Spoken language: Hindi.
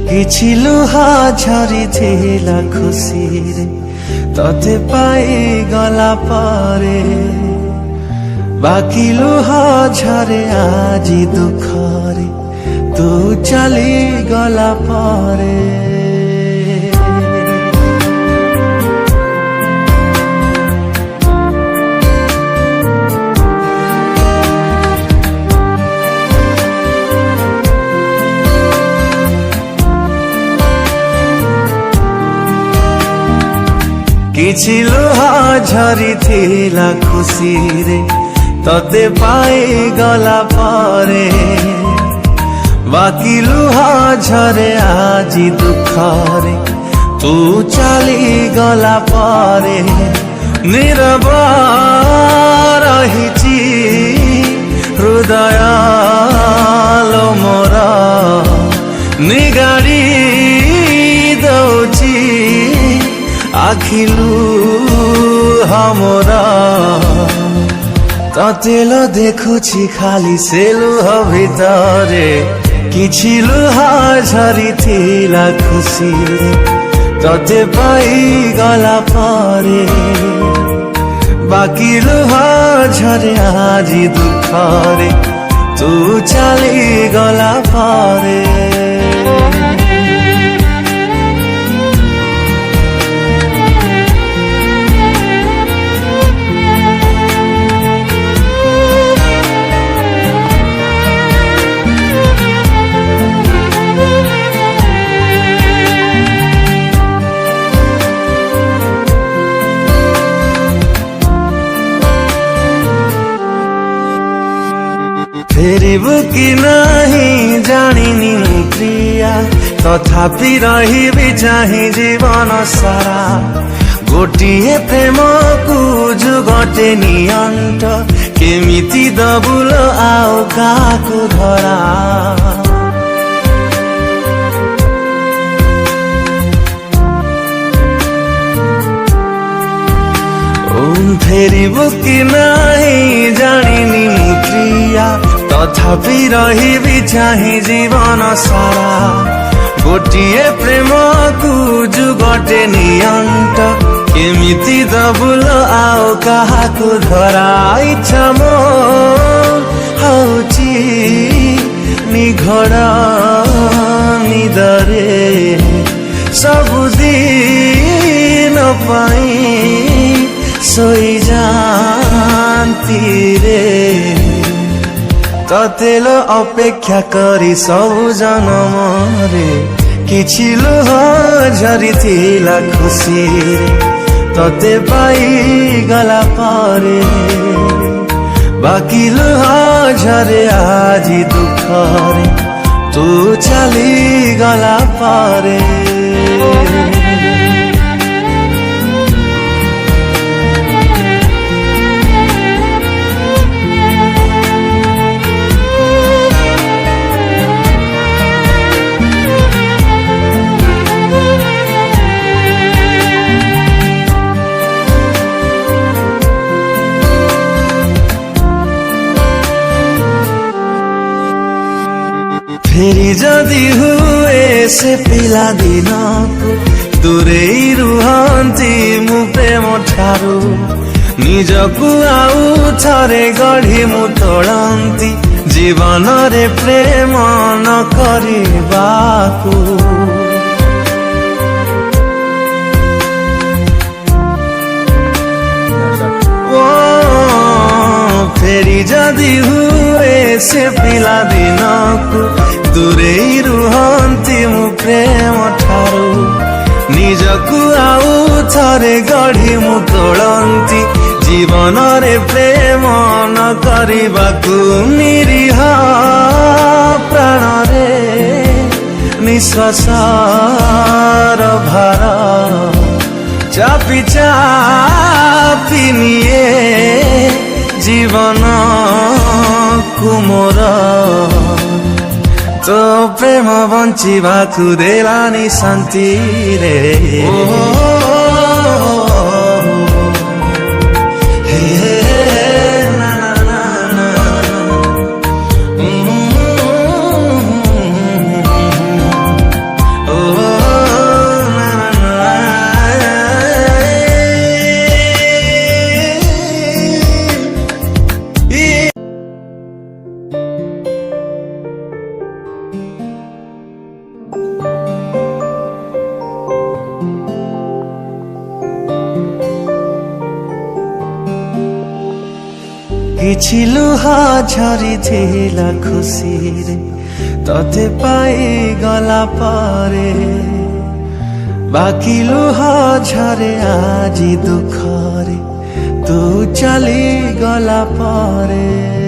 କିଛି ଲୁହା ଝରିଥିଲା ଖୁସିରେ ତତେ ପାଇଗଲା ପରେ, ବାକି ଲୁହା ଝରେ ଆଜି ଦୁଃଖରେ ତୁ ଚାଲିଗଲା ପରେ। କିଛି ଲୁହା ଝରିଥିଲା ଖୁସିରେ ତତେ ପାଇଗଲା ପରେ, ବାକି ଲୁହା ଝରେ ଆଜି ଦୁଃଖରେ ତୁ ଚାଲିଗଲା ପରେ। ନୀରବ ରହିଛି ହୃଦୟ ଲୋ ମୋର, ନିଗାଡ଼ି ଦଉଛି ଆଖିଲୁ हमरा। ତତେ ଲୋ ଦେଖୁଛି ଖାଲି ସେ ଲୁହ ଭିତରେ, କିଛି ଲୁହା ଝରିଥିଲା ଖୁସିରେ ତତେ ପାଇଗଲା ପରେ, ବାକି ଲୁହା ଝରେ ଆଜି ଦୁଃଖରେ ତୁ ଚାଲିଗଲା ପରେ। फेरिबु कि नहीं जानिनी मु प्रिया, तथापि रहिबि चाहि जीवन सारा। गोटिए प्रेम को जुगटे नियंट, केमिति दबुल आओ काकु धरा। फेरिबु कि नहीं जानिनी मु प्रिया, तथापि रहिबि चाहि जीवन सारा। गोटिए प्रेम को जुगटे नियंट, केमिति दबुल आओ काहाकु धरा। इच्छा मो हौची निघड़ निदरे सबुदिन पाई सोई जानती रे। तते लो अपेक्षा करी सबु जनमरे, किछि लुह झरिथिला खुसिरे तते पाइगला पारे, बाकी लुह झरे आजी दुःखरे तू चालिगला पारे। फेरि जदि हुए से पिला दिन को दूरेई रुहंती मु प्रेम ठारू, निजकु आउ थरे गढ़ी मु तोड़ंती जीवन रे प्रेम न करिबाकू। फेरि जदि हुए से पिला दिन को दूरेई रुहंती मु प्रेम ठारू, निजकु आउ थरे गढ़ी मु तोड़ंती जीवन रे प्रेम न करिबाकू। निरीह प्राण रे निश्वासर भार चापी चापी निए जीवन कुमोर। तो प्रेम बंचिबाकु देलानी शांति रे। କିଛି ଲୁହ ଝରିଥିଲା ଖୁସିରେ ତତେ ପାଇଗଲା ପରେ ବାକି ଲୁହ ଝରେ ଆଜି ଦୁଃଖରେ ତୁ ଚାଲିଗଲା ପରେ।